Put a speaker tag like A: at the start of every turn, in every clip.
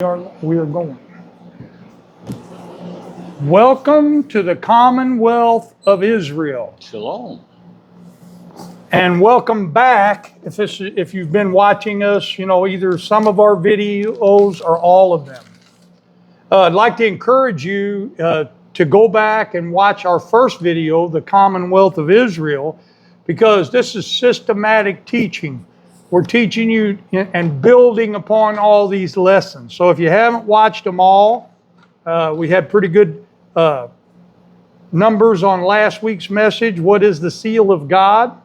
A: We are going. Welcome to the Commonwealth of Israel.
B: Shalom.
A: And welcome back if you've been watching us, either some of our videos or all of them. I'd like to encourage you to go back and watch our first video, the Commonwealth of Israel, because this is systematic teaching. We're teaching you and building upon all these lessons. So if you haven't watched them all, we had pretty good numbers on last week's message, What is the Seal of God?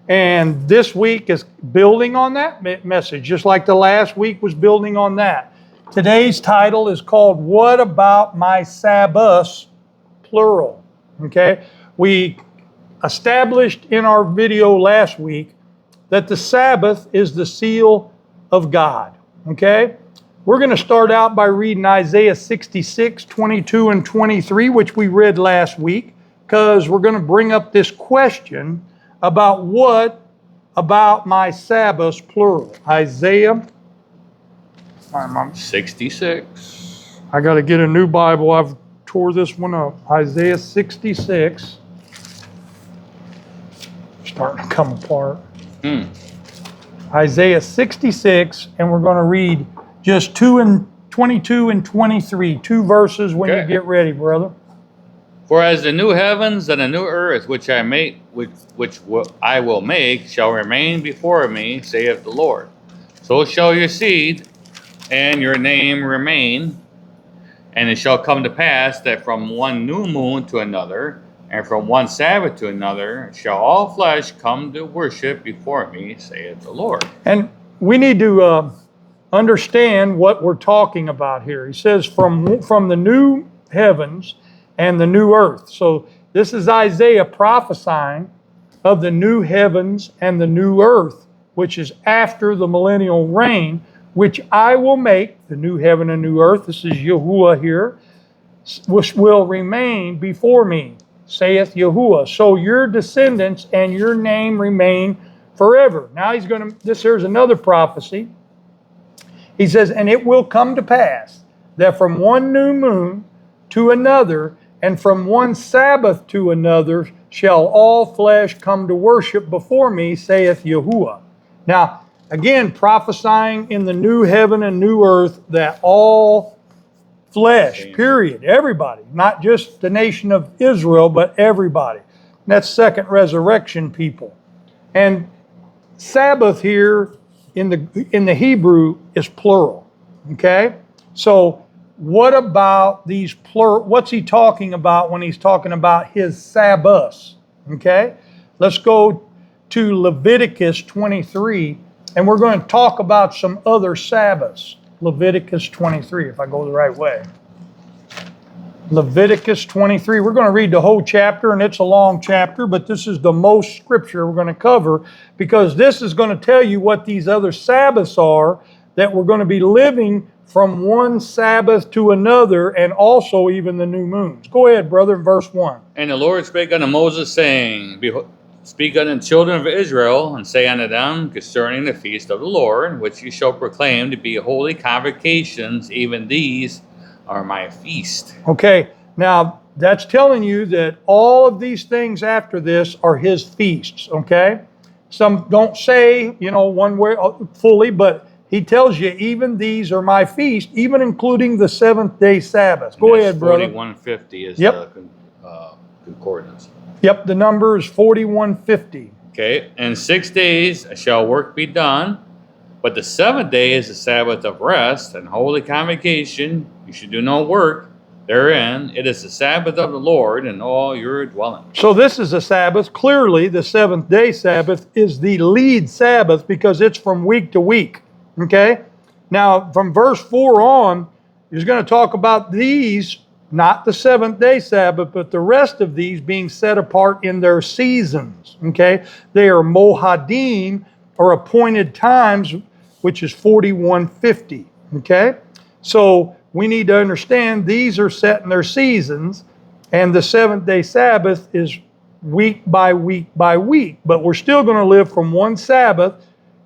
A: And this week is building on that message, just like the last week was building on that. Today's title is called, What About My Sabbaths? Plural. Okay? We established in our video last week that the Sabbath is the seal of God, okay? We're going to start out by reading Isaiah 66, 22 and 23, which we read last week, because we're going to bring up this question about what about my Sabbaths, plural. Isaiah
B: 66.
A: I got to get a new Bible. I've tore this one up. Isaiah 66. Starting to come apart. Isaiah 66, and we're going to read just 22 and 23, two verses when you get ready, brother.
B: For as the new heavens and the new earth which I will make shall remain before me, saith the Lord, so shall your seed and your name remain, and it shall come to pass that from one new moon to another, and from one Sabbath to another, shall all flesh come to worship before me, saith the Lord. And
A: we need to understand what we're talking about here. He says from the new heavens and the new earth. So this is Isaiah prophesying of the new heavens and the new earth, which is after the millennial reign, which I will make, the new heaven and new earth, this is Yahuwah here, which will remain before me, saith Yahuwah. So your descendants and your name remain forever. Now here's another prophecy. He says, and it will come to pass that from one new moon to another, and from one Sabbath to another, shall all flesh come to worship before me, saith Yahuwah. Now, again, prophesying in the new heaven and new earth that all flesh, period, everybody, not just the nation of Israel, but everybody. And that's second resurrection people. And Sabbath here in the Hebrew is plural, okay? So what about these plural? What's he talking about when he's talking about his Sabbaths, okay? Let's go to Leviticus 23, and we're going to talk about some other Sabbaths. Leviticus 23, if I go the right way. Leviticus 23. We're going to read the whole chapter, and it's a long chapter, but this is the most scripture we're going to cover, because this is going to tell you what these other Sabbaths are that we're going to be living from one Sabbath to another, and also even the new moons. Go ahead, brother, verse 1.
B: And the Lord spake unto Moses, saying, Speak unto the children of Israel, and say unto them concerning the feast of the Lord, which you shall proclaim to be holy convocations, even these are my feast.
A: Okay, now that's telling you that all of these things after this are his feasts, okay? Some don't say, one way fully, but he tells you even these are my feast, even including the seventh day Sabbath. Go ahead, brother.
B: 4150 is the concordance.
A: Yep, the number is 4150.
B: Okay, in 6 days shall work be done, but the seventh day is the Sabbath of rest and holy convocation. You should do no work therein. It is the Sabbath of the Lord in all your dwellings.
A: So this is a Sabbath. Clearly, the seventh day Sabbath is the lead Sabbath because it's from week to week. Okay? Now, from verse 4 on, he's going to talk about these, not the seventh day Sabbath, but the rest of these being set apart in their seasons. Okay? They are mohadim, or appointed times, which is 4150. Okay? So we need to understand these are set in their seasons, and the seventh day Sabbath is week by week by week. But we're still going to live from one Sabbath,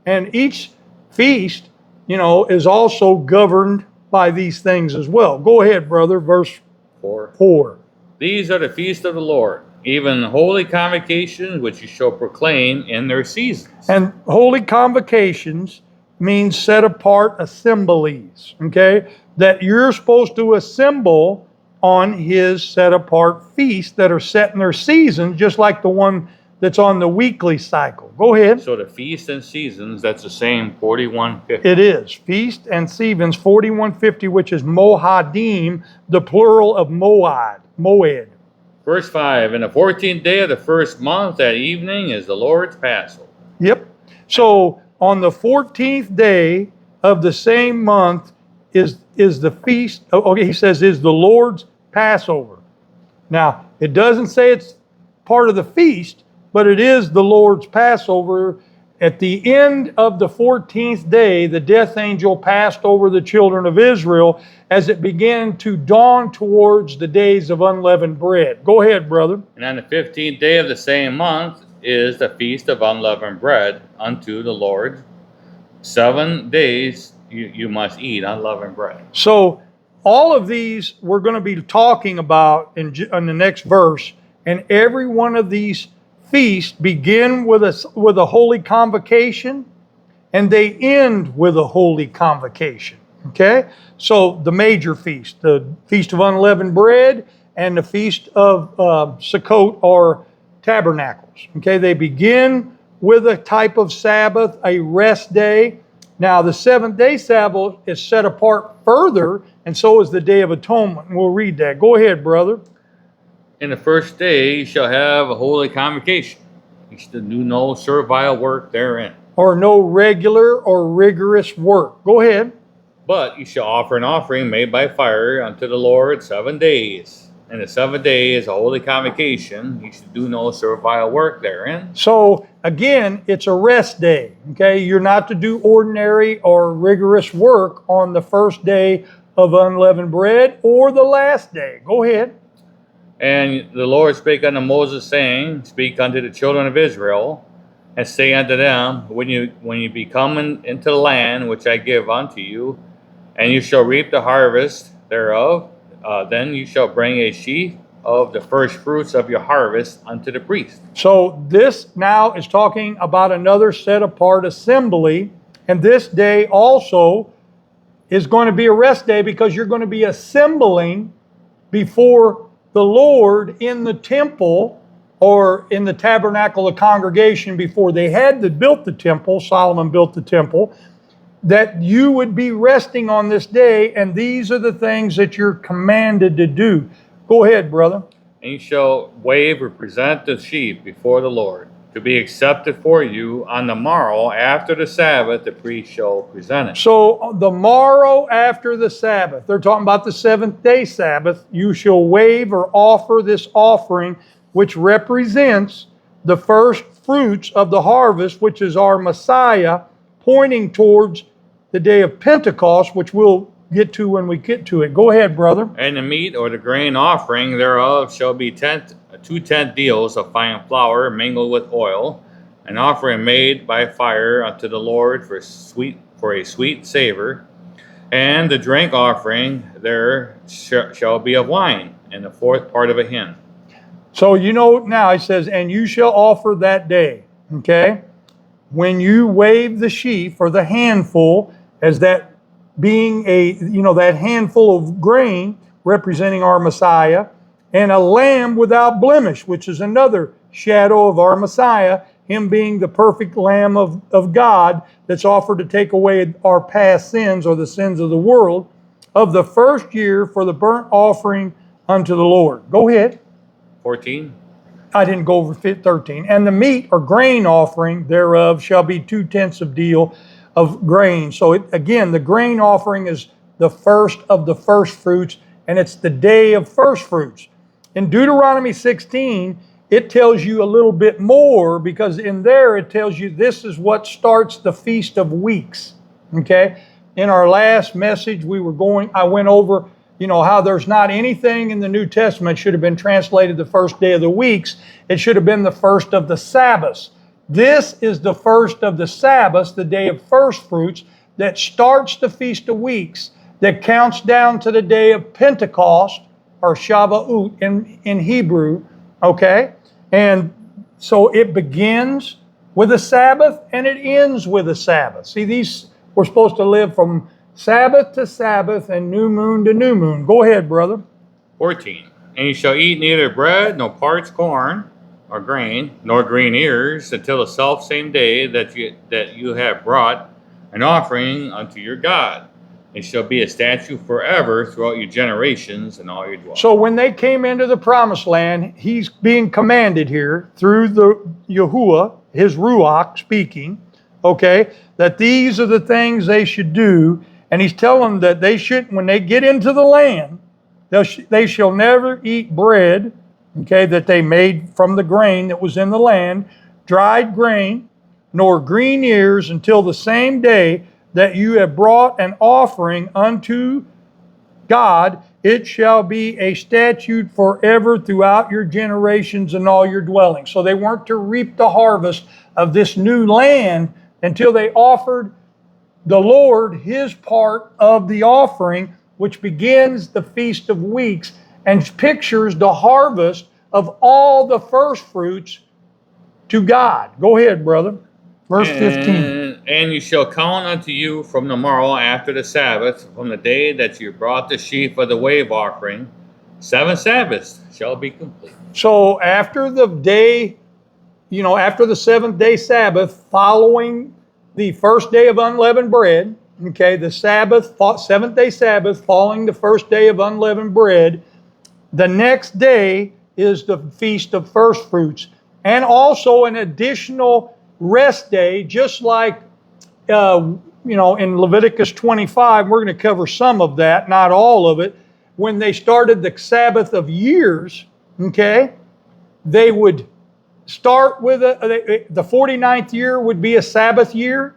A: and each feast, is also governed by these things as well. Go ahead, brother, verse
B: 4.
A: 4.
B: These are the feasts of the Lord, even holy convocations which you shall proclaim in their seasons.
A: And holy convocations means set apart assemblies, okay? That you're supposed to assemble on his set apart feasts that are set in their seasons, just like the one that's on the weekly cycle. Go ahead.
B: So the feasts and seasons, that's the same 4150.
A: It is. Feast and seasons, 4150, which is Mohadim, the plural of Moed. Moed.
B: Verse 5, in the 14th day of the first month at evening is the Lord's Passover.
A: Yep. So on the 14th day of the same month is the feast. Okay, he says is the Lord's Passover. Now, it doesn't say it's part of the feast, but it is the Lord's Passover. At the end of the 14th day, the death angel passed over the children of Israel as it began to dawn towards the days of unleavened bread. Go ahead, brother.
B: And on the 15th day of the same month is the feast of unleavened bread unto the Lord. 7 days you must eat unleavened bread.
A: So all of these we're going to be talking about in the next verse, and every one of these feasts begin with a holy convocation, and they end with a holy convocation. Okay? So the major feast, the Feast of Unleavened Bread and the Feast of Sukkot or Tabernacles. Okay? They begin with a type of Sabbath, a rest day. Now the seventh-day Sabbath is set apart further, and so is the Day of Atonement. And we'll read that. Go ahead, brother.
B: In the first day you shall have a holy convocation. You shall do no servile work therein.
A: Or no regular or rigorous work. Go ahead.
B: But you shall offer an offering made by fire unto the Lord 7 days. And the 7th day is a holy convocation. You should do no servile work therein.
A: So again, it's a rest day. Okay, you're not to do ordinary or rigorous work on the first day of unleavened bread or the last day. Go ahead.
B: And the Lord spake unto Moses, saying, Speak unto the children of Israel, and say unto them, When you be coming into the land which I give unto you, and you shall reap the harvest thereof, then you shall bring a sheaf of the first fruits of your harvest unto the priest.
A: So this now is talking about another set apart assembly, and this day also is going to be a rest day because you're going to be assembling before the Lord in the temple or in the tabernacle of congregation before they had built the temple. Solomon built the temple. That you would be resting on this day, and these are the things that you're commanded to do. Go ahead, brother.
B: And you shall wave or present the sheep before the Lord, to be accepted for you on the morrow after the Sabbath, the priest shall present it.
A: So the morrow after the Sabbath, they're talking about the seventh-day Sabbath, you shall wave or offer this offering, which represents the first fruits of the harvest, which is our Messiah, pointing towards the day of Pentecost, which we'll get to when we get to it. Go ahead, brother.
B: And the meat or the grain offering thereof shall be 2 deals of fine flour mingled with oil, an offering made by fire unto the Lord for a sweet savor. And the drink offering there shall be of wine, and the 4th part of a hin.
A: So you know now, he says, and you shall offer that day, okay? When you wave the sheaf or the handful, as that being that handful of grain representing our Messiah, and a lamb without blemish, which is another shadow of our Messiah, him being the perfect Lamb of God that's offered to take away our past sins or the sins of the world, of the first year for the burnt offering unto the Lord. Go ahead.
B: 14.
A: I didn't go over 13. And the meat or grain offering thereof shall be 2/10 of deal of grain. So again, the grain offering is the first of the first fruits, and it's the day of first fruits. In Deuteronomy 16, it tells you a little bit more, because in there it tells you this is what starts the Feast of Weeks. Okay? In our last message, I went over how there's not anything in the New Testament should have been translated the first day of the weeks. It should have been the first of the Sabbaths. This is the first of the Sabbaths, the day of first fruits, that starts the Feast of Weeks. that counts down to the day of Pentecost, or Shavuot in Hebrew, okay? And so it begins with a Sabbath and it ends with a Sabbath. See, we're supposed to live from Sabbath to Sabbath and new moon to new moon. Go ahead, brother.
B: 14. And you shall eat neither bread, nor parched corn, or grain, nor green ears, until the selfsame day that you have brought an offering unto your God. It shall be a statute forever throughout your generations and all your dwellings.
A: So when they came into the promised land, he's being commanded here through the Yahuwah, his Ruach speaking, okay, that these are the things they should do. And he's telling them that they should, when they get into the land, they shall never eat bread, okay, that they made from the grain that was in the land, dried grain, nor green ears, until the same day that you have brought an offering unto God. It shall be a statute forever throughout your generations and all your dwellings. So they weren't to reap the harvest of this new land until they offered the Lord his part of the offering, which begins the Feast of Weeks and pictures the harvest of all the first fruits to God. Go ahead, brother. Verse 15.
B: And you shall count unto you from the morrow after the Sabbath, from the day that you brought the sheaf of the wave offering, 7 Sabbaths shall be complete.
A: So after the day, after the seventh day Sabbath, following the first day of unleavened bread, okay, the Sabbath, seventh day Sabbath, following the first day of unleavened bread, the next day is the Feast of First Fruits. And also an additional rest day, just like, in Leviticus 25, we're going to cover some of that, not all of it. When they started the Sabbath of years, okay, they would start with the 49th year would be a Sabbath year,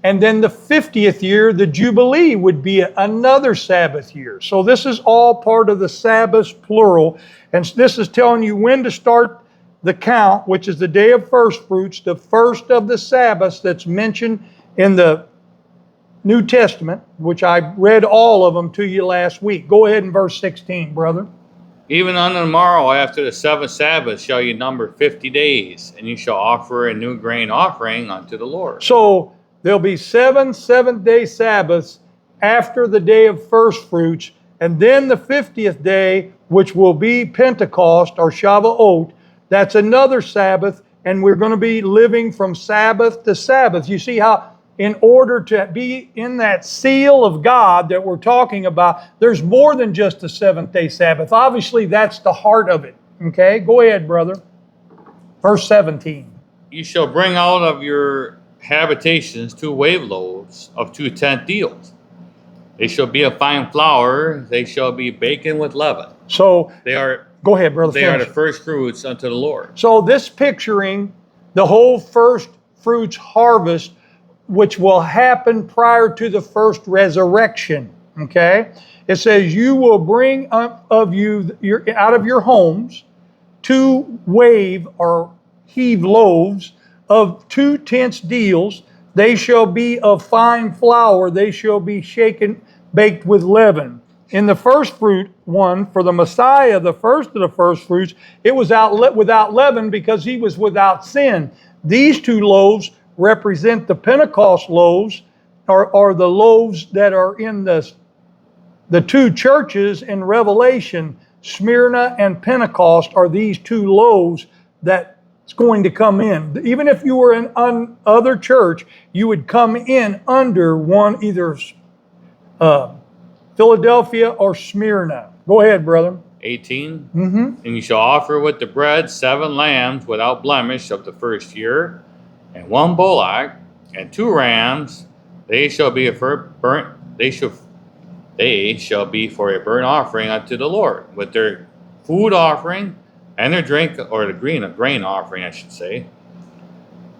A: and then the 50th year, the Jubilee, would be another Sabbath year. So this is all part of the Sabbaths, plural, and this is telling you when to start the count, which is the day of first fruits, the first of the Sabbaths that's mentioned in the New Testament, which I read all of them to you last week. Go ahead in verse 16, brother.
B: Even on the morrow after the 7th Sabbath shall you number 50 days, and you shall offer a new grain offering unto the Lord.
A: So there'll be 7 seventh-day Sabbaths after the day of first fruits, and then the 50th day, which will be Pentecost or Shavuot. That's another Sabbath, and we're going to be living from Sabbath to Sabbath. You see how in order to be in that seal of God that we're talking about, there's more than just the seventh-day Sabbath. Obviously, that's the heart of it. Okay? Go ahead, brother. Verse 17.
B: You shall bring out of your habitations 2 wave loaves of 2 tenth deals. They shall be of fine flour. They shall be baken with leaven.
A: So
B: they are...
A: Go ahead, brother.
B: They are the first fruits unto the Lord.
A: So this picturing the whole first fruits harvest, which will happen prior to the first resurrection. Okay? It says, you will bring out of your homes 2 wave or heave loaves of 2 tenths deals. They shall be of fine flour. They shall be shaken, baked with leaven. In the first fruit one, for the Messiah, the first of the first fruits, it was without leaven because he was without sin. These 2 loaves represent the Pentecost loaves, or the loaves that are in the 2 churches in Revelation. Smyrna and Pentecost are these 2 loaves that's going to come in. Even if you were in other church, you would come in under one, either Philadelphia or Smyrna. Go ahead, brother.
B: 18. And you shall offer with the bread 7 lambs without blemish of the first year, and 1 bullock, and 2 rams. They shall be for a burnt offering unto the Lord, with their food offering and their drink, or the grain offering, I should say,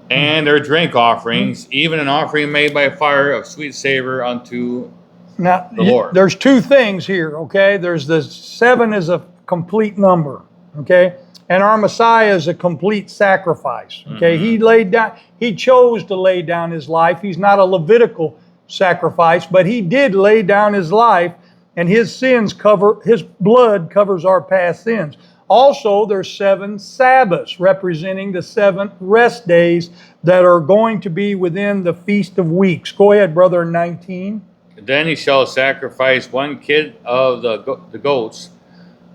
B: and their drink offerings, even an offering made by fire of sweet savor unto
A: now,
B: the Lord.
A: There's 2 things here, okay? There's the 7 is a complete number, okay? And our Messiah is a complete sacrifice, okay? He chose to lay down his life. He's not a Levitical sacrifice, but he did lay down his life, and his blood covers our past sins. Also, there's 7 Sabbaths representing the 7 rest days that are going to be within the Feast of Weeks. Go ahead, brother, 19.
B: Then he shall sacrifice 1 kid of the goats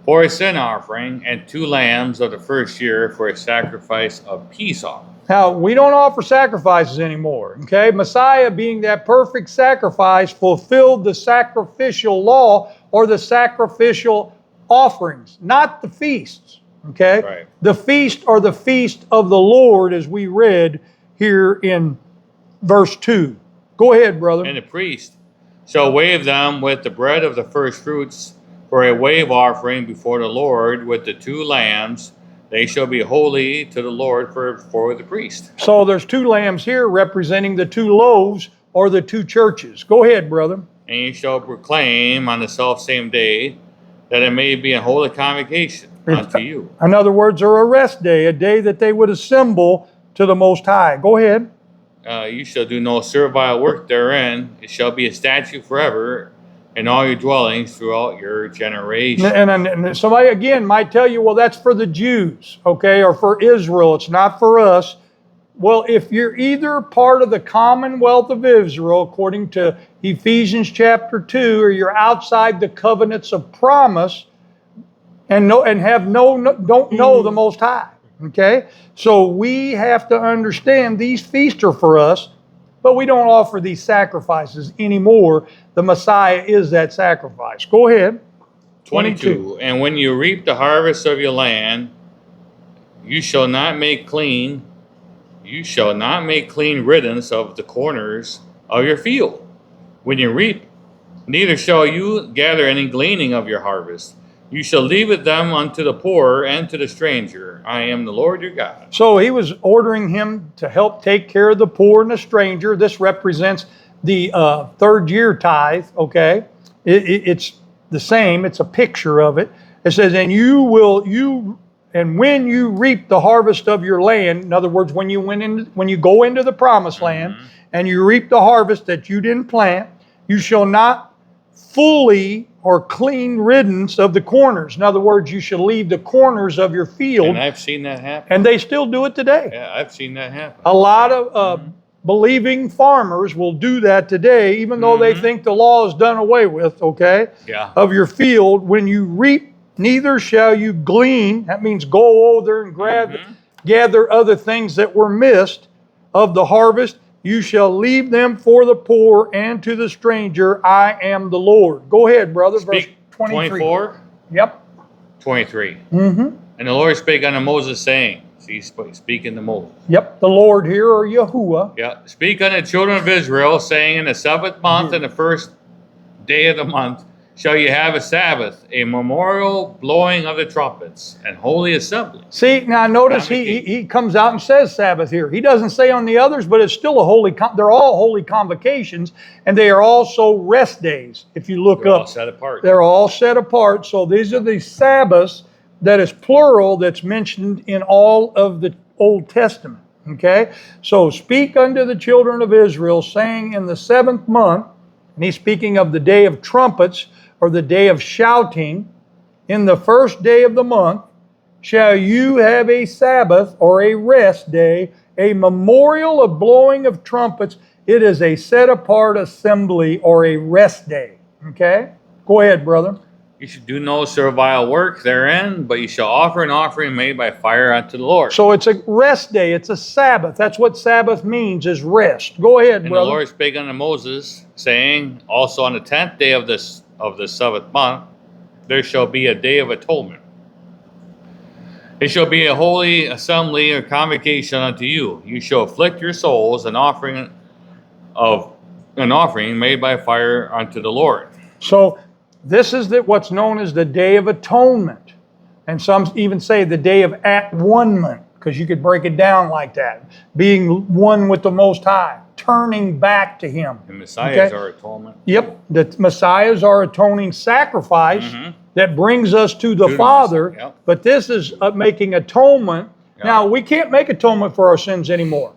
B: for a sin offering, and 2 lambs of the first year for a sacrifice of peace offering.
A: Now, we don't offer sacrifices anymore, okay? Messiah, being that perfect sacrifice, fulfilled the sacrificial law or the sacrificial offerings, not the feasts, okay?
B: Right.
A: The feast or the feast of the Lord, as we read here in verse 2. Go ahead, brother.
B: And the priest shall wave them with the bread of the first fruits for a wave offering before the Lord with the 2 lambs. They shall be holy to the Lord for the priest.
A: So there's 2 lambs here representing the 2 loaves or the 2 churches. Go ahead, brother.
B: And you shall proclaim on the selfsame day that it may be a holy convocation unto you.
A: In other words, or a rest day, a day that they would assemble to the Most High. Go ahead.
B: You shall do no servile work therein. It shall be a statute forever in all your dwellings throughout your generation.
A: And somebody, again, might tell you, well, that's for the Jews, okay, or for Israel. It's not for us. Well, if you're either part of the commonwealth of Israel, according to Ephesians chapter 2, or you're outside the covenants of promise and don't know the Most High, okay? So we have to understand these feasts are for us, but we don't offer these sacrifices anymore. The Messiah is that sacrifice. Go ahead.
B: 22. And when you reap the harvest of your land, you shall not make clean riddance of the corners of your field. When you reap, neither shall you gather any gleaning of your harvest. You shall leave it them unto the poor and to the stranger. I am the Lord your God.
A: So he was ordering him to help take care of the poor and the stranger. This represents the 3rd year tithe, okay? It's the same. It's a picture of it. It says, and when you reap the harvest of your land, in other words, when you go into the promised land and you reap the harvest that you didn't plant, you shall not fully or clean riddance of the corners. In other words, you should leave the corners of your field.
B: And I've seen that happen.
A: And they still do it today.
B: Yeah, I've seen that happen.
A: A lot of believing farmers will do that today, even though they think the law is done away with, okay?
B: Yeah.
A: Of your field. When you reap, neither shall you glean. That means go over and gather other things that were missed of the harvest. You shall leave them for the poor and to the stranger. I am the Lord. Go ahead, brother. Verse 23.
B: 24?
A: Yep.
B: 23. And the Lord spake unto Moses, saying, he's speaking to Moses.
A: Yep, the Lord here, or Yahuwah.
B: Yeah. Speak unto the children of Israel, saying, in the 7th month and the 1st day of the month shall you have a Sabbath, a memorial blowing of the trumpets, and holy assembly.
A: See, now notice he comes out and says Sabbath here. He doesn't say on the others, but it's still a holy, they're all holy convocations, and they are also rest days. If you look
B: They're
A: up,
B: all set apart.
A: they're all set apart. So these are the Sabbaths that is plural that's mentioned in all of the Old Testament. Okay? So speak unto the children of Israel, saying in the 7th month, and he's speaking of the day of trumpets, or the day of shouting, in the 1st day of the month, shall you have a Sabbath or a rest day, a memorial of blowing of trumpets. It is a set apart assembly or a rest day. Okay? Go ahead, brother.
B: You should do no servile work therein, but you shall offer an offering made by fire unto the Lord.
A: So it's a rest day. It's a Sabbath. That's what Sabbath means, is rest. Go ahead,
B: and
A: brother.
B: The Lord spake unto Moses, saying, also on the 10th day of the 7th month, there shall be a day of atonement. It shall be a holy assembly or convocation unto you. You shall afflict your souls, an offering made by fire unto the Lord.
A: So this is what's known as the Day of Atonement. And some even say the Day of At-One-ment, because you could break it down like that. Being one with the Most High, turning back to Him.
B: And Messiah is our atonement.
A: Yep, the Messiah is our atoning sacrifice that brings us to the Father.
B: Yep.
A: But this is making atonement.
B: Yep.
A: Now, we can't make atonement for our sins anymore.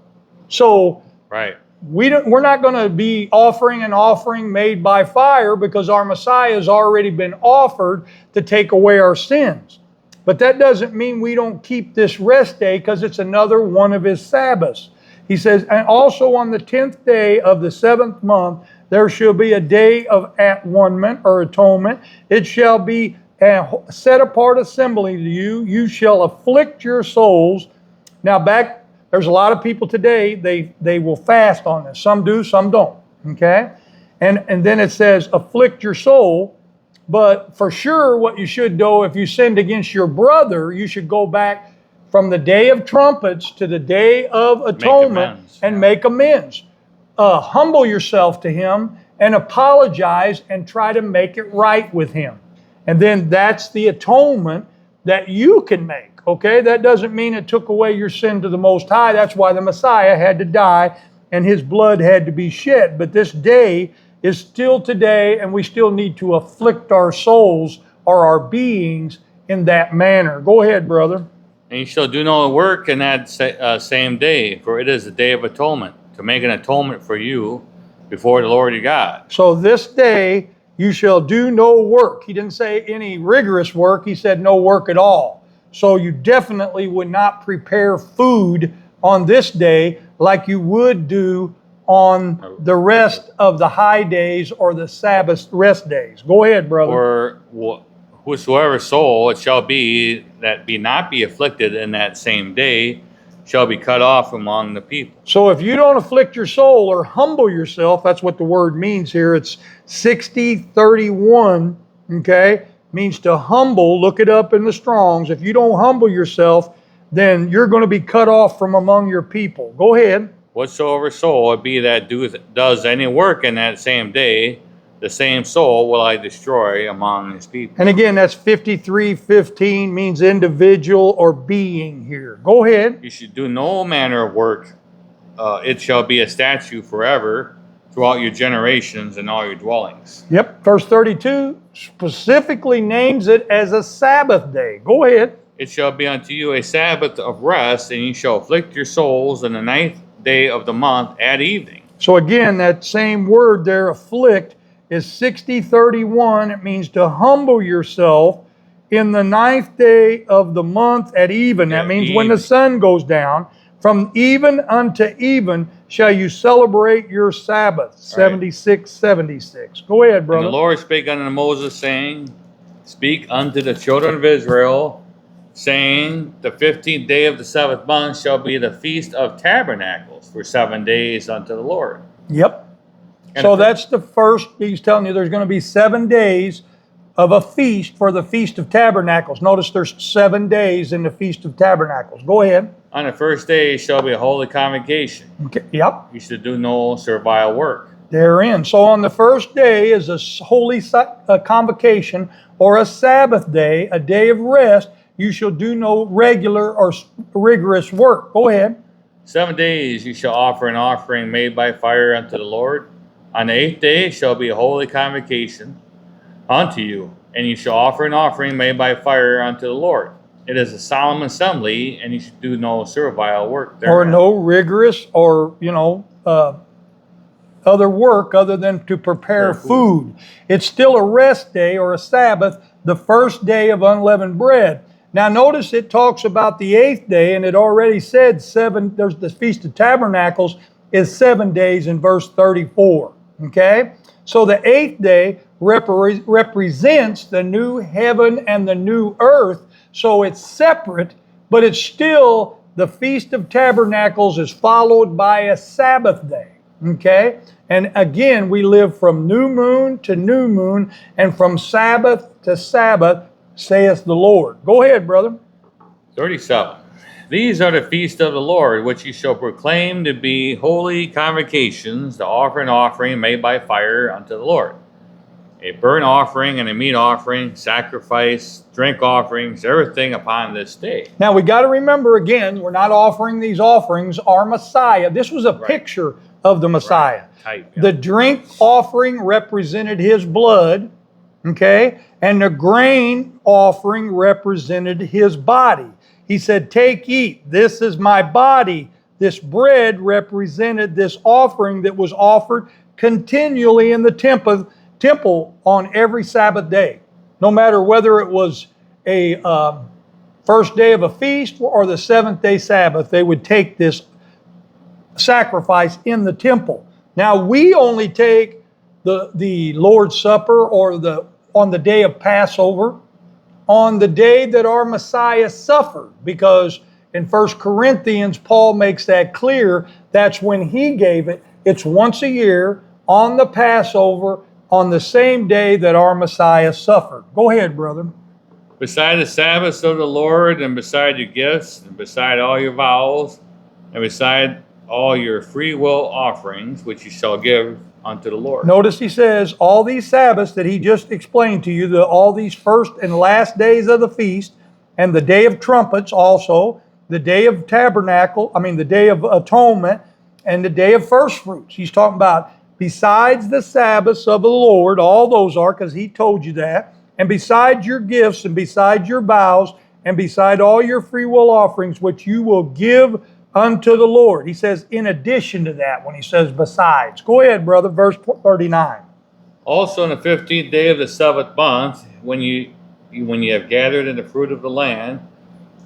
A: So,
B: right.
A: we're not going to be offering an offering made by fire because our Messiah has already been offered to take away our sins. But that doesn't mean we don't keep this rest day because it's another one of his Sabbaths. He says, and also on the 10th day of the 7th month, there shall be a day of at-one-ment or atonement. It shall be a set apart assembly to you. You shall afflict your souls. Now there's a lot of people today, they will fast on this. Some do, some don't. Okay? And then it says, afflict your soul. But for sure, what you should do, if you sinned against your brother, you should go back from the day of trumpets to the day of atonement and make amends. Humble yourself to him and apologize and try to make it right with him. And then that's the atonement that you can make. Okay, that doesn't mean it took away your sin to the Most High. That's why the Messiah had to die and his blood had to be shed. But this day is still today, and we still need to afflict our souls or our beings in that manner. Go ahead, brother.
B: And you shall do no work in that same day, for it is the day of atonement, to make an atonement for you before the Lord your God.
A: So this day you shall do no work. He didn't say any rigorous work. He said no work at all. So you definitely would not prepare food on this day like you would do on the rest of the high days or the Sabbath rest days. Go ahead, brother.
B: Or whosoever soul it shall be that be not be afflicted in that same day shall be cut off among the people.
A: So if you don't afflict your soul or humble yourself, that's what the word means here. It's 60:31, okay? Means to humble. Look it up in the Strongs. If you don't humble yourself, then you're going to be cut off from among your people. Go ahead.
B: Whatsoever soul it be that does any work in that same day, the same soul will I destroy among his people.
A: And again, that's 53:15, means individual or being here. Go ahead.
B: You should do no manner of work. It shall be a statute forever throughout your generations and all your dwellings.
A: Yep. Verse 32 specifically names it as a Sabbath day. Go ahead.
B: It shall be unto you a Sabbath of rest, and you shall afflict your souls in the 9th day of the month at evening.
A: So again, that same word there, afflict, is 60:31. It means to humble yourself in the 9th day of the month at even. That means when the sun goes down. From even unto even shall you celebrate your Sabbath. 76:76. Go ahead, brother.
B: And the Lord spake unto Moses, saying, Speak unto the children of Israel, saying, The 15th day of the 7th month shall be the Feast of Tabernacles for 7 days unto the Lord.
A: Yep.
B: And
A: so that's the first, he's telling you there's going to be 7 days of a feast for the Feast of Tabernacles. Notice there's 7 days in the Feast of Tabernacles. Go ahead.
B: On the first day shall be a holy convocation.
A: Okay. Yep.
B: You should do no servile work.
A: Therein. So on the first day is a holy convocation or a Sabbath day, a day of rest. You shall do no regular or rigorous work. Go ahead.
B: 7 days you shall offer an offering made by fire unto the Lord. On the 8th day shall be a holy convocation unto you, and you shall offer an offering made by fire unto the Lord. It is a solemn assembly, and you should do no servile work there.
A: Or no rigorous or, other work other than to prepare food. It's still a rest day or a Sabbath, the first day of unleavened bread. Now notice it talks about the 8th day, and it already said there's the Feast of Tabernacles is 7 days in verse 34. Okay? So the 8th day represents the new heaven and the new earth. So it's separate, but it's still the Feast of Tabernacles is followed by a Sabbath day. Okay? And again, we live from new moon to new moon and from Sabbath to Sabbath, saith the Lord. Go ahead, brother.
B: 37. These are the feasts of the Lord, which you shall proclaim to be holy convocations, to offer an offering made by fire unto the Lord. A burnt offering and a meat offering, sacrifice, drink offerings, everything upon this day.
A: Now we got to remember again, we're not offering these offerings. Our Messiah, this was a picture of the Messiah.
B: Type,
A: The drink offering represented his blood, okay? And the grain offering represented his body. He said, take, eat, this is my body this bread represented this offering that was offered continually in the temple on every Sabbath day. No matter whether it was a first day of a feast or the seventh day Sabbath, they would take this sacrifice in the temple. Now we only take the Lord's Supper or on the day of Passover, on the day that our Messiah suffered, because in 1 Corinthians, Paul makes that clear. That's when he gave it. It's once a year on the Passover, on the same day that our Messiah suffered. Go ahead, brother.
B: Beside the Sabbaths of the Lord, and beside your gifts, and beside all your vows, and beside all your free will offerings, which you shall give unto the Lord.
A: Notice he says all these Sabbaths that he just explained to you, all these first and last days of the feast, and the day of trumpets also, the day of the day of atonement, and the day of first fruits. He's talking about besides the Sabbaths of the Lord, all those are, because he told you that, and besides your gifts, and besides your vows, and beside all your free will offerings, which you will give unto the Lord. He says in addition to that when he says besides. Go ahead, brother, verse 39.
B: Also on the 15th day of the seventh month, when you have gathered in the fruit of the land,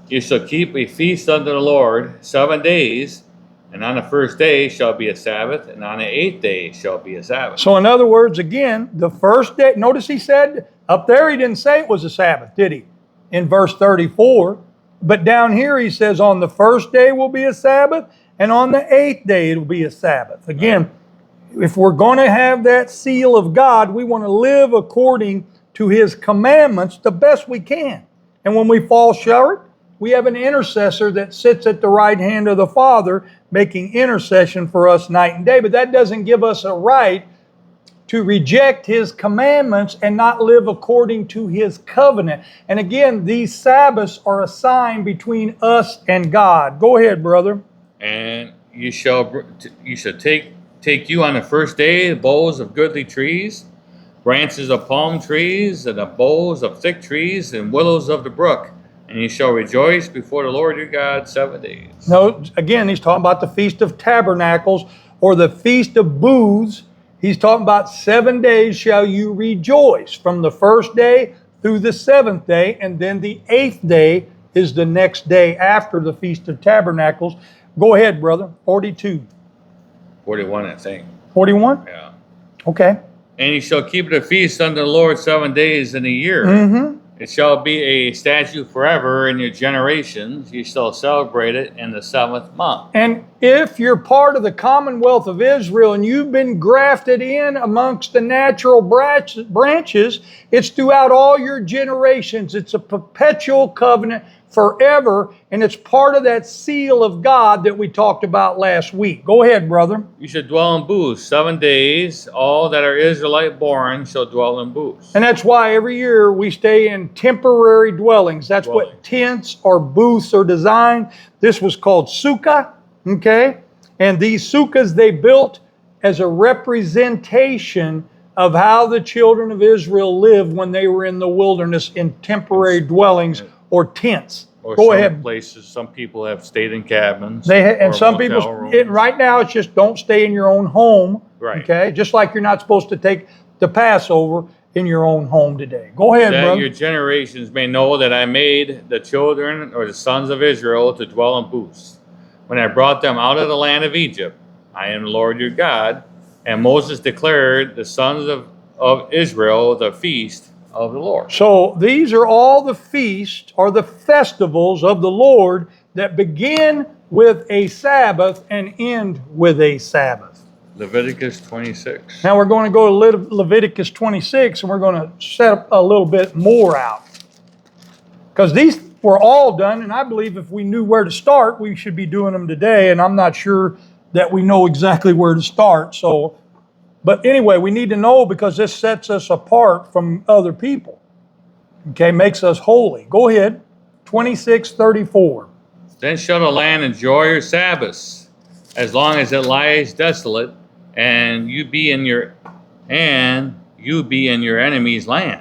B: you shall keep a feast unto the Lord 7 days, and on the first day shall be a Sabbath, and on the 8th day shall be a Sabbath.
A: So in other words, again, the first day, notice he said, up there he didn't say it was a Sabbath, did he? In verse 34. But down here he says on the first day will be a Sabbath, and on the 8th day it'll be a Sabbath. Again, if we're going to have that seal of God, we want to live according to his commandments the best we can. And when we fall short, we have an intercessor that sits at the right hand of the Father making intercession for us night and day. But that doesn't give us a right to reject his commandments and not live according to his covenant. And again, these Sabbaths are a sign between us and God. Go ahead, brother.
B: And you shall take you on the first day the boughs of goodly trees, branches of palm trees, and the boughs of thick trees, and willows of the brook. And you shall rejoice before the Lord your God 7 days.
A: No, again, he's talking about the Feast of Tabernacles or the Feast of Booths. He's talking about 7 days shall you rejoice, from the first day through the 7th day, and then the 8th day is the next day after the Feast of Tabernacles. Go ahead, brother. 42.
B: 41, I think.
A: 41?
B: Yeah.
A: Okay.
B: And you shall keep the feast unto the Lord 7 days in a year.
A: Mm-hmm.
B: It shall be a statute forever in your generations. You shall celebrate it in the 7th month.
A: And if you're part of the Commonwealth of Israel and you've been grafted in amongst the natural branches, it's throughout all your generations. It's a perpetual covenant forever, and it's part of that seal of God that we talked about last week. Go ahead, brother.
B: You should dwell in booths 7 days. All that are Israelite born shall dwell in booths.
A: And that's why every year we stay in temporary dwellings. That's what tents or booths are designed. This was called sukkah, okay? And these sukkahs they built as a representation of how the children of Israel lived when they were in the wilderness in temporary dwellings or tents.
B: Or
A: Go
B: some
A: ahead.
B: places, some people have stayed in cabins.
A: And some people, right now it's just don't stay in your own home.
B: Right.
A: Okay. Just like you're not supposed to take the Passover in your own home today. Go ahead,
B: that
A: brother.
B: your generations may know that I made the children or the sons of Israel to dwell in booths. When I brought them out of the land of Egypt, I am the Lord your God. And Moses declared the sons of Israel the feast of the Lord.
A: So these are all the feasts or the festivals of the Lord that begin with a Sabbath and end with a Sabbath.
B: Leviticus 26.
A: Now we're going to go to Leviticus 26 and we're going to set up a little bit more out. Because these were all done, and I believe if we knew where to start, we should be doing them today, and I'm not sure that we know exactly where to start. But anyway, we need to know because this sets us apart from other people. Okay, makes us holy. Go ahead. 26:34.
B: Then shall the land enjoy your Sabbaths, as long as it lies desolate, and you be in your enemy's land.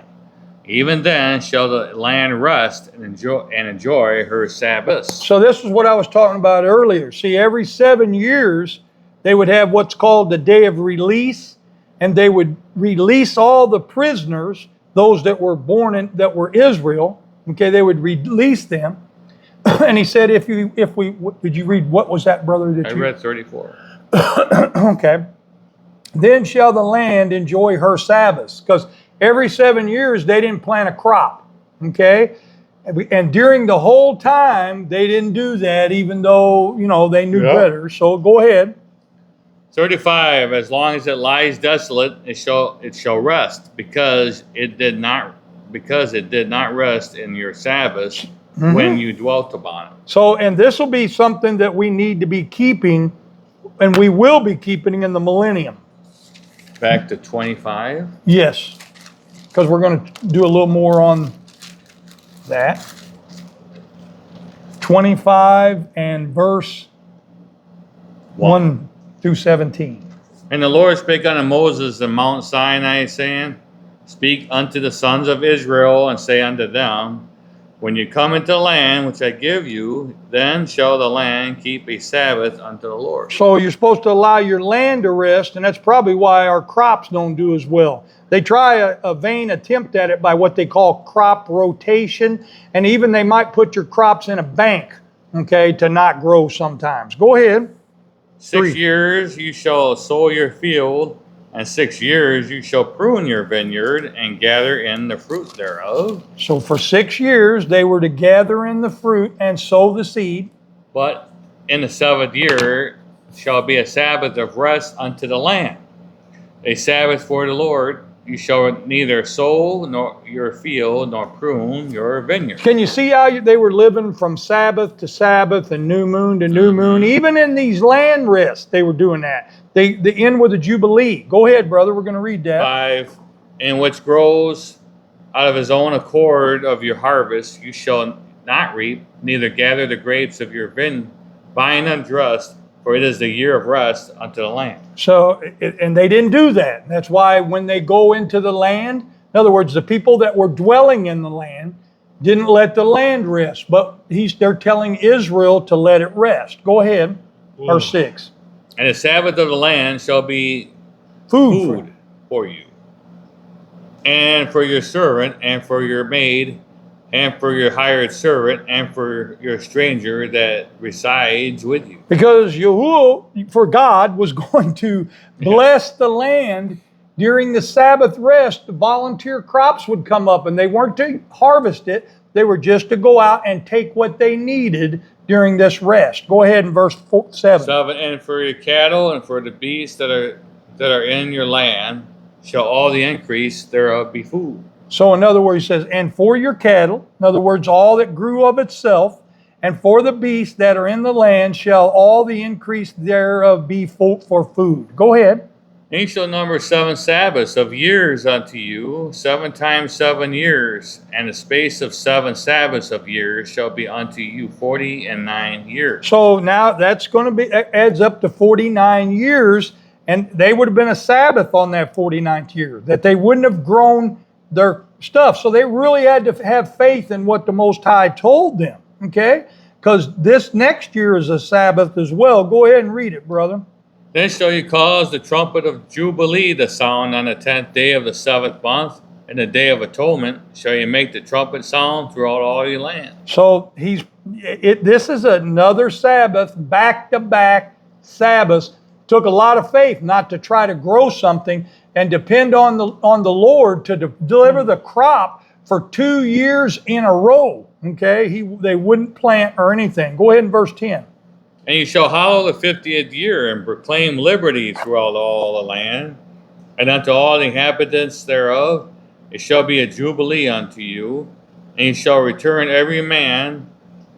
B: Even then shall the land rest and enjoy her Sabbaths.
A: So this is what I was talking about earlier. See, every 7 years, they would have what's called the day of release, and they would release all the prisoners, those that were that were Israel. Okay, they would release them. And he said, did you read, what was that, brother?
B: I read 34.
A: Okay. Then shall the land enjoy her Sabbaths. Because every 7 years, they didn't plant a crop. Okay? And during the whole time, they didn't do that, even though, they knew better. So go ahead.
B: 35, as long as it lies desolate, it shall rest, because it did not rest in your Sabbaths when you dwelt upon it.
A: So, and this will be something that we need to be keeping, and we will be keeping in the millennium.
B: Back to 25?
A: Yes, because we're going to do a little more on that. 25 and verse 1 through 17.
B: And the Lord spake unto Moses in Mount Sinai, saying, Speak unto the sons of Israel, and say unto them, When you come into the land which I give you, then shall the land keep a Sabbath unto the Lord.
A: So you're supposed to allow your land to rest, and that's probably why our crops don't do as well. They try a vain attempt at it by what they call crop rotation, and even they might put your crops in a bank, okay, to not grow sometimes. Go ahead.
B: 6 years you shall sow your field, and 6 years you shall prune your vineyard, and gather in the fruit thereof.
A: So for 6 years they were to gather in the fruit and sow the seed.
B: But in the 7th year shall be a Sabbath of rest unto the land, a Sabbath for the Lord. You shall neither sow nor your field, nor prune your vineyard.
A: Can you see how they were living from Sabbath to Sabbath and new moon to new moon? Even in these land rests, they were doing that. They end with a Jubilee. Go ahead, brother. We're going to read that.
B: 5, in which grows out of his own accord of your harvest, you shall not reap, neither gather the grapes of your vine undressed, for it is the year of rest unto the land.
A: So, and they didn't do that. That's why when they go into the land, in other words, the people that were dwelling in the land didn't let the land rest, but they're telling Israel to let it rest. Go ahead, verse 6.
B: And the Sabbath of the land shall be
A: food
B: for you, and for your servant, and for your maid, and for your hired servant, and for your stranger that resides with you.
A: Because Yahuwah, for God, was going to bless the land during the Sabbath rest. The volunteer crops would come up, and they weren't to harvest it. They were just to go out and take what they needed during this rest. Go ahead in verse 7.
B: And for your cattle and for the beasts that are in your land shall all the increase thereof be food.
A: So in other words, he says, and for your cattle, in other words, all that grew of itself, and for the beasts that are in the land shall all the increase thereof be for food. Go ahead.
B: And you shall number 7 Sabbaths of years unto you, 7 times 7 years, and the space of 7 Sabbaths of years shall be unto you 49 years.
A: So now that's going to be adds up to 49 years, and they would have been a Sabbath on that 49th year, that they wouldn't have grown their stuff. So they really had to have faith in what the Most High told them, okay? Because this next year is a Sabbath as well. Go ahead and read it, brother.
B: Then shall you cause the trumpet of Jubilee to sound on the 10th day of the 7th month, and the day of atonement shall you make the trumpet sound throughout all your land.
A: So this is another Sabbath, back-to-back Sabbaths. Took a lot of faith not to try to grow something and depend on the Lord to deliver the crop for 2 years in a row. Okay, they wouldn't plant or anything. Go ahead in verse 10.
B: And you shall hallow the 50th year, and proclaim liberty throughout all the land, and unto all the inhabitants thereof it shall be a jubilee unto you, and you shall return every man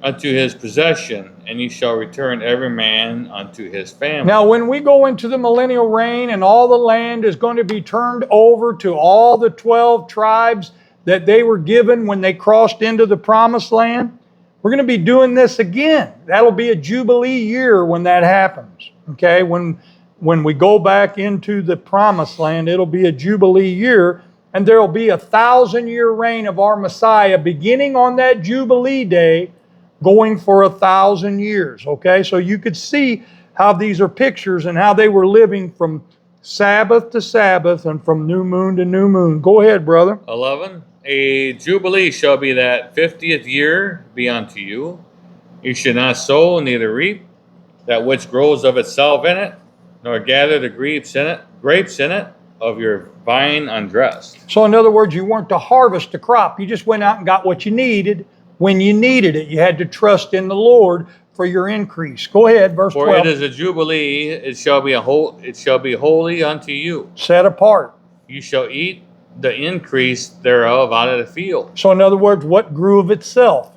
B: unto his possession, and ye shall return every man unto his family.
A: Now, when we go into the millennial reign and all the land is going to be turned over to all the 12 tribes that they were given when they crossed into the promised land, we're going to be doing this again. That'll be a Jubilee year when that happens. Okay, when we go back into the promised land, it'll be a Jubilee year, and there will be a 1,000-year reign of our Messiah beginning on that Jubilee day, going for 1,000 years. Okay, so you could see how these are pictures and how they were living from Sabbath to Sabbath and from new moon to new moon. Go ahead, brother.
B: 11. A jubilee shall be that 50th year be unto you. You should not sow, neither reap that which grows of itself in it, nor gather the grapes in it of your vine undressed.
A: So in other words, you weren't to harvest the crop. You just went out and got what you needed when you needed it. You had to trust in the Lord for your increase. Go ahead, verse 12.
B: For it is a jubilee, it shall be holy unto you.
A: Set apart.
B: You shall eat the increase thereof out of the field.
A: So in other words, what grew of itself?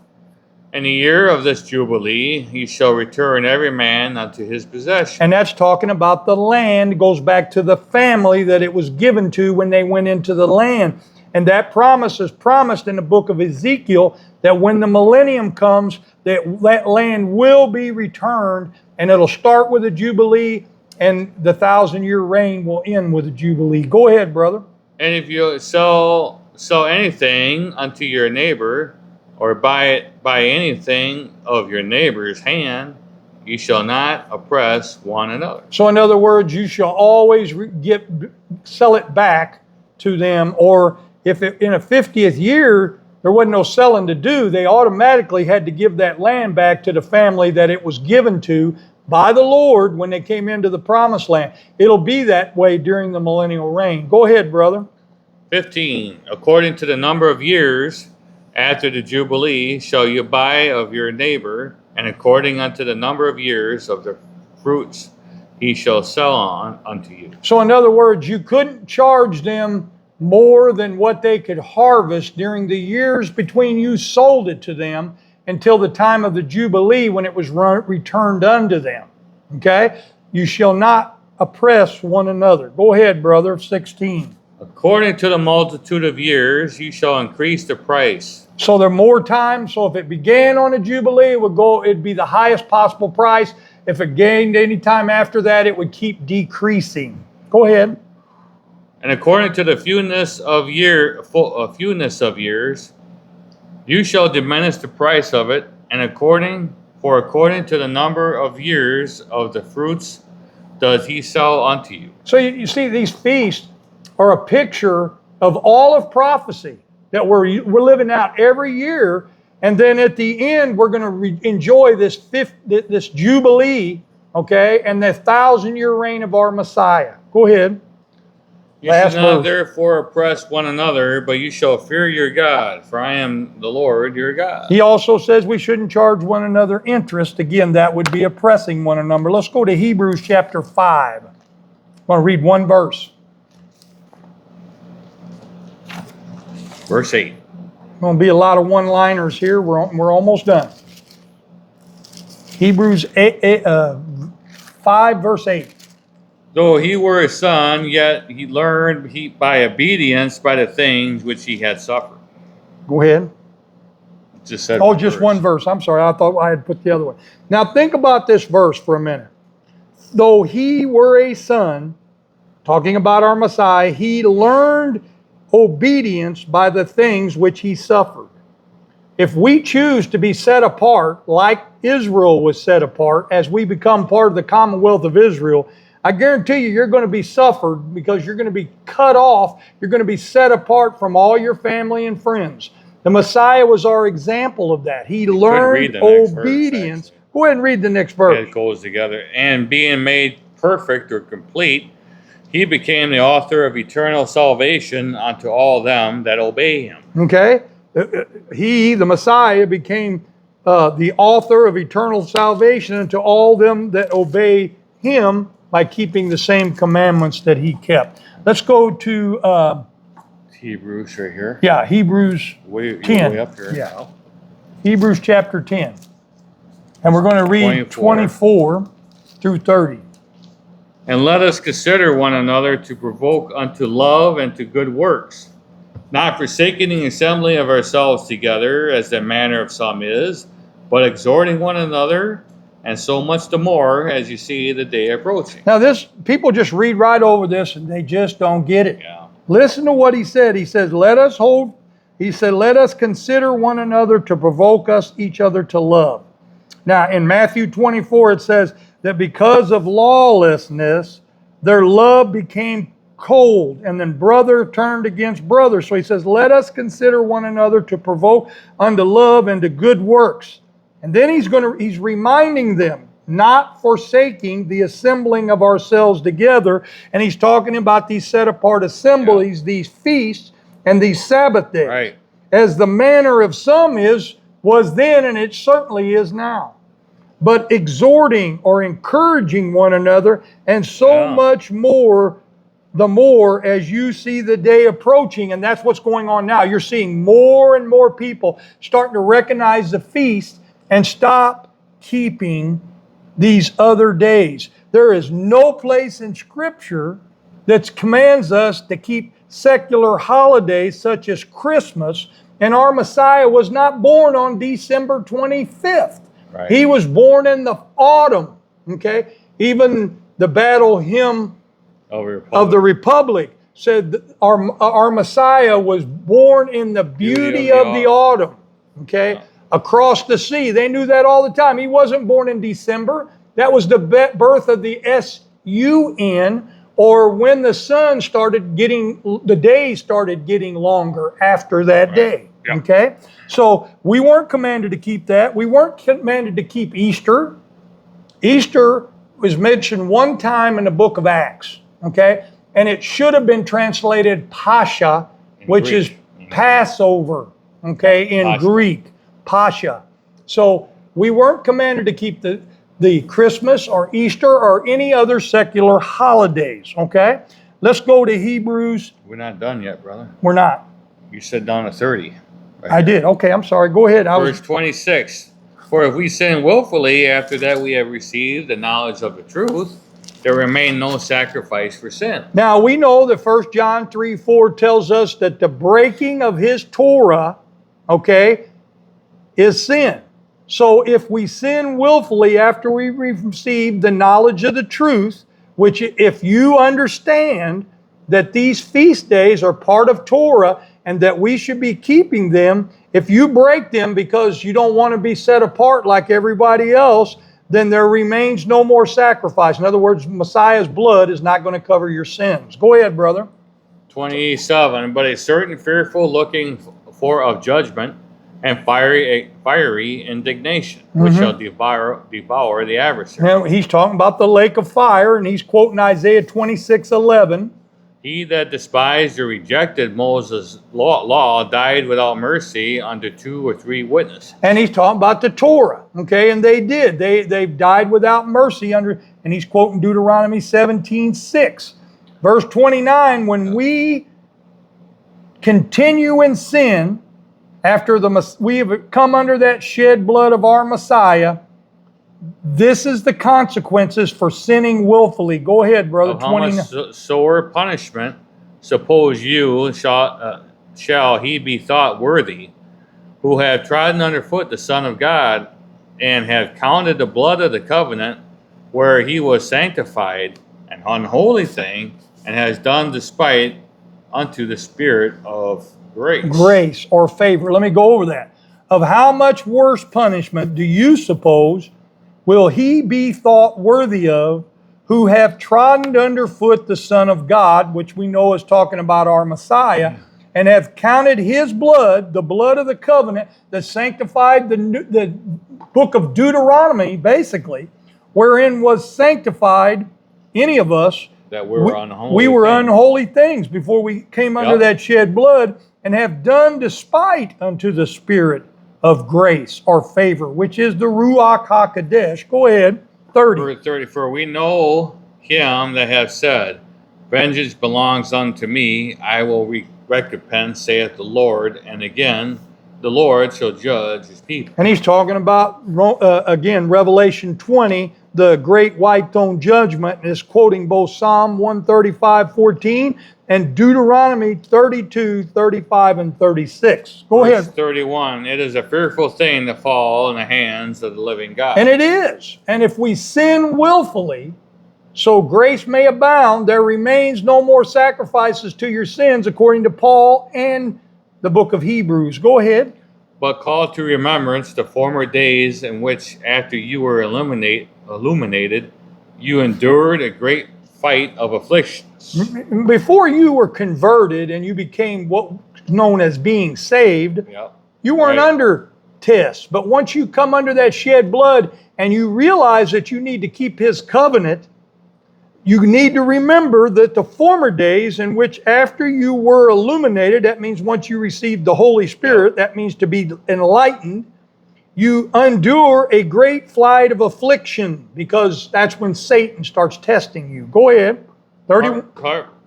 B: In the year of this jubilee, he shall return every man unto his possession.
A: And that's talking about the land. It goes back to the family that it was given to when they went into the land. And that promise is promised in the book of Ezekiel that when the millennium comes, that land will be returned, and it'll start with a jubilee, and the 1,000-year reign will end with a jubilee. Go ahead, brother.
B: And if you sell anything unto your neighbor, or buy anything of your neighbor's hand, you shall not oppress one another.
A: So in other words, you shall always sell it back to them, or if in a 50th year there wasn't no selling to do, they automatically had to give that land back to the family that it was given to by the Lord when they came into the promised land. It'll be that way during the millennial reign. Go ahead, brother.
B: 15. According to the number of years after the Jubilee shall you buy of your neighbor, and according unto the number of years of the fruits he shall sell on unto you.
A: So in other words, you couldn't charge them more than what they could harvest during the years between you sold it to them until the time of the Jubilee when it was returned unto them. Okay? You shall not oppress one another. Go ahead, brother. 16.
B: According to the multitude of years, you shall increase the price.
A: So there are more times. So if it began on a Jubilee, it'd be the highest possible price. If it gained any time after that, it would keep decreasing. Go ahead.
B: And according to the fewness of years, you shall diminish the price of it, and according to the number of years of the fruits does he sell unto you.
A: So you see, these feasts are a picture of all of prophecy that we're living out every year, and then at the end we're going to enjoy this Jubilee, okay, and the 1,000-year reign of our Messiah. Go ahead.
B: You shall not therefore oppress one another, but you shall fear your God, for I am the Lord your God.
A: He also says we shouldn't charge one another interest. Again, that would be oppressing one another. Let's go to Hebrews chapter 5. I'm going to read one verse.
B: Verse 8.
A: Going to be a lot of one-liners here. We're almost done. Hebrews 5, verse 8.
B: Though he were a son, yet he learned by obedience by the things which he had suffered.
A: Go ahead.
B: Just said
A: just one verse. I'm sorry. I thought I had put the other one. Now think about this verse for a minute. Though he were a son, talking about our Messiah, he learned obedience by the things which he suffered. If we choose to be set apart like Israel was set apart, as we become part of the Commonwealth of Israel, I guarantee you're going to be suffered because you're going to be cut off. You're going to be set apart from all your family and friends. The Messiah was our example of that. He learned obedience. Go ahead and read the next verse.
B: It goes together. And being made perfect or complete, he became the author of eternal salvation unto all them that obey him.
A: Okay? He, the Messiah, became the author of eternal salvation unto all them that obey him by keeping the same commandments that he kept. Let's go to
B: Hebrews right here.
A: Yeah, Hebrews 10.
B: Way up here.
A: Yeah. Hebrews chapter 10. And we're going to read 24 through 30.
B: And let us consider one another to provoke unto love and to good works, not forsaking the assembly of ourselves together, as the manner of some is, but exhorting one another, and so much the more as you see the day approaching.
A: Now people just read right over this and they just don't get it.
B: Yeah.
A: Listen to what he said. He says, let us consider one another to provoke us each other to love. Now, in Matthew 24, it says that because of lawlessness, their love became cold, and then brother turned against brother. So he says, let us consider one another to provoke unto love and to good works. And then he's reminding them, not forsaking the assembling of ourselves together. And he's talking about these set apart assemblies, these feasts, and these Sabbath days.
B: Right.
A: As the manner of some was then, and it certainly is now. But exhorting or encouraging one another, and so much more, the more as you see the day approaching. And that's what's going on now. You're seeing more and more people starting to recognize the feast and stop keeping these other days. There is no place in Scripture that commands us to keep secular holidays such as Christmas. And our Messiah was not born on December 25th.
B: Right.
A: He was born in the autumn. Okay? Even the battle hymn of the Republic said that our Messiah was born in the beauty of the autumn. Okay? Yeah. Across the sea. They knew that all the time. He wasn't born in December. That was the birth of the sun, or when the sun started the days started getting longer after that day. Yep. Okay? So we weren't commanded to keep that. We weren't commanded to keep Easter. Easter was mentioned one time in the book of Acts. Okay? And it should have been translated Pascha, which is Passover. Okay? In Greek. Pascha. So we weren't commanded to keep the Christmas or Easter or any other secular holidays. Okay? Let's go to Hebrews.
B: We're not done yet, brother.
A: We're not.
B: You said down to 30. Right
A: I did. Okay, I'm sorry. Go ahead.
B: Verse 26. For if we sin willfully after that we have received the knowledge of the truth, there remain no sacrifice for sin.
A: Now we know that 1 John 3:4 tells us that the breaking of his Torah, okay, is sin. So if we sin willfully after we receive the knowledge of the truth, which if you understand that these feast days are part of Torah and that we should be keeping them, if you break them because you don't want to be set apart like everybody else, then there remains no more sacrifice. In other words, Messiah's blood is not going to cover your sins. Go ahead, brother.
B: 27. But a certain fearful looking for of judgment and fiery indignation, which shall devour the adversary.
A: Now, he's talking about the lake of fire, and he's quoting Isaiah 26:11.
B: He that despised or rejected Moses' law died without mercy under 2 or 3 witnesses.
A: And he's talking about the Torah, okay? And they did. They died without mercy under, and he's quoting Deuteronomy 17:6. Verse 29, when we continue in sin, after we have come under that shed blood of our Messiah, this is the consequences for sinning willfully. Go ahead, brother.
B: Of how much sore punishment, suppose you, shall he be thought worthy, who have trodden underfoot the Son of God, and have counted the blood of the covenant, where he was sanctified, an unholy thing, and has done despite unto the Spirit of grace. Grace
A: or favor. Let me go over that. Of how much worse punishment do you suppose will he be thought worthy of, who have trodden underfoot the Son of God, which we know is talking about our Messiah, and have counted his blood, the blood of the covenant, that sanctified the book of Deuteronomy, basically, wherein was sanctified any of us.
B: That we were unholy.
A: We were unholy things before we came under that shed blood, and have done despite unto the Spirit of grace or favor, which is the Ruach HaKodesh. Go ahead, 30.
B: Verse 30, for we know him that hath said, vengeance belongs unto me, I will recompense, saith the Lord. And again, the Lord shall judge his people.
A: And he's talking about, again, Revelation 20, the great white throne judgment, and is quoting both Psalm 135:14 and Deuteronomy 32:35 and 36. Go ahead.
B: 31, it is a fearful thing to fall in the hands of the living God.
A: And it is. And if we sin willfully, so grace may abound, there remains no more sacrifices to your sins, according to Paul and the book of Hebrews. Go ahead.
B: But call to remembrance the former days in which, after you were illuminated, you endured a great fight of afflictions.
A: Before you were converted and you became what's known as being saved,
B: Yep.
A: you weren't
B: Right.
A: under test. But once you come under that shed blood and you realize that you need to keep his covenant, you need to remember that the former days in which after you were illuminated, that means once you received the Holy Spirit, that means to be enlightened, you endure a great flight of affliction, because that's when Satan starts testing you. Go ahead. 30.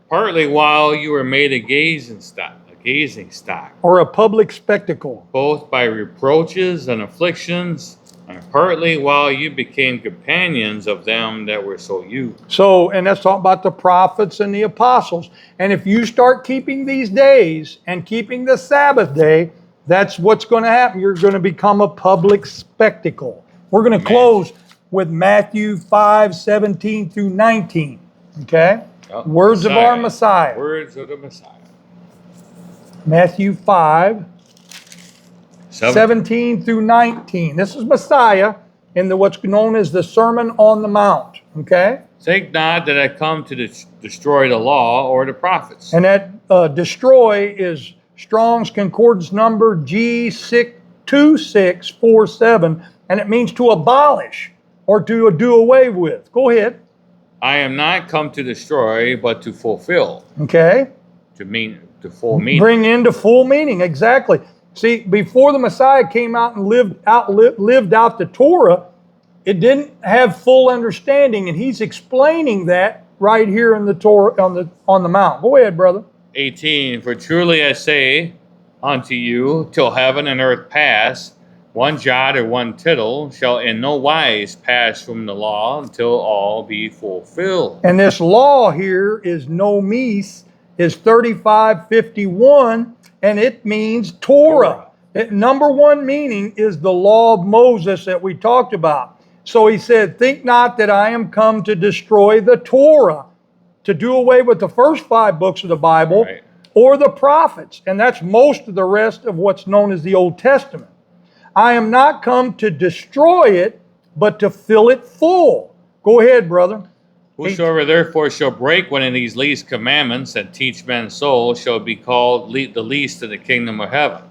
B: Partly while you were made a gazing stock,
A: Or a public spectacle.
B: both by reproaches and afflictions, and partly while you became companions of them that were so used.
A: So, and that's talking about the prophets and the apostles. And if you start keeping these days and keeping the Sabbath day, that's what's going to happen. You're going to become a public spectacle. We're going to close with Matthew 5:17 through 19. Okay? Words of our Messiah.
B: Words of the Messiah.
A: Matthew 5:17 through 19. This is Messiah in what's known as the Sermon on the Mount. Okay?
B: Think not that I come to destroy the law or the prophets.
A: And that destroy is Strong's Concordance number G2647, and it means to abolish or to do away with. Go ahead.
B: I am not come to destroy, but to fulfill.
A: Okay?
B: To full meaning.
A: Bring into full meaning, exactly. See, before the Messiah came out and lived out the Torah, it didn't have full understanding, and he's explaining that right here in the Torah on the Mount. Go ahead, brother.
B: 18, for truly I say unto you, till heaven and earth pass, one jot or one tittle shall in no wise pass from the law until all be fulfilled.
A: And this law here is nomis, is 3551, and it means Torah. Number one meaning is the law of Moses that we talked about. So he said, think not that I am come to destroy the Torah, to do away with the first 5 books of the Bible,
B: Right.
A: or the prophets. And that's most of the rest of what's known as the Old Testament. I am not come to destroy it, but to fill it full. Go ahead, brother.
B: Whosoever therefore shall break one of these least commandments and teach men so shall be called the least in the kingdom of heaven.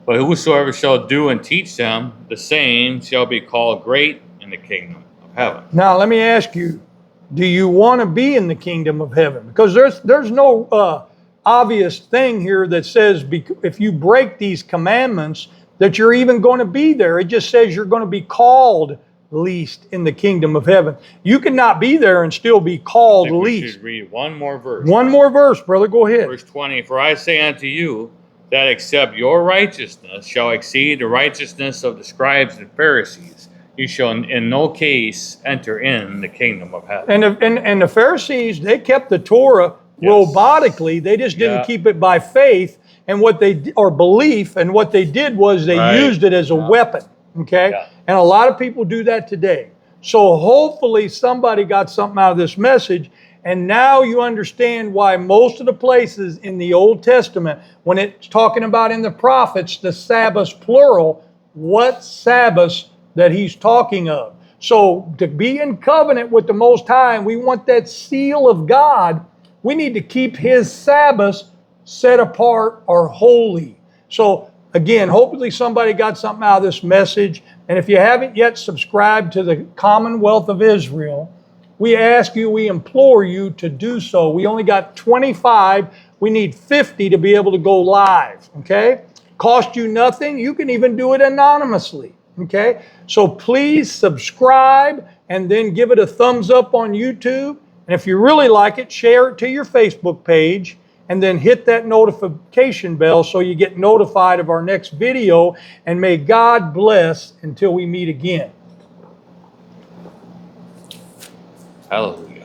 B: But whosoever shall do and teach them, the same shall be called great in the kingdom of heaven.
A: Now, let me ask you, do you want to be in the kingdom of heaven? Because there's no obvious thing here that says if you break these commandments that you're even going to be there. It just says you're going to be called least in the kingdom of heaven. You cannot be there and still be called
B: I think we
A: least.
B: should read one more verse.
A: One more verse, brother. Go ahead.
B: Verse 20, for I say unto you, that except your righteousness shall exceed the righteousness of the scribes and Pharisees, you shall in no case enter in the kingdom of heaven.
A: And the Pharisees, they kept the Torah robotically. They just didn't keep it by faith and or belief. And what they did was they used it as a weapon. Okay?
B: Yeah.
A: And a lot of people do that today. So hopefully somebody got something out of this message. And now you understand why most of the places in the Old Testament, when it's talking about in the prophets, the Sabbaths plural, what Sabbaths that he's talking of. So to be in covenant with the Most High, we want that seal of God. We need to keep his Sabbaths set apart or holy. So again, hopefully somebody got something out of this message. And if you haven't yet subscribed to the Commonwealth of Israel, we ask you, we implore you to do so. We only got 25. We need 50 to be able to go live, okay? Cost you nothing. You can even do it anonymously, okay? So please subscribe and then give it a thumbs up on YouTube. And if you really like it, share it to your Facebook page and then hit that notification bell so you get notified of our next video. And may God bless until we meet again.
B: Hallelujah.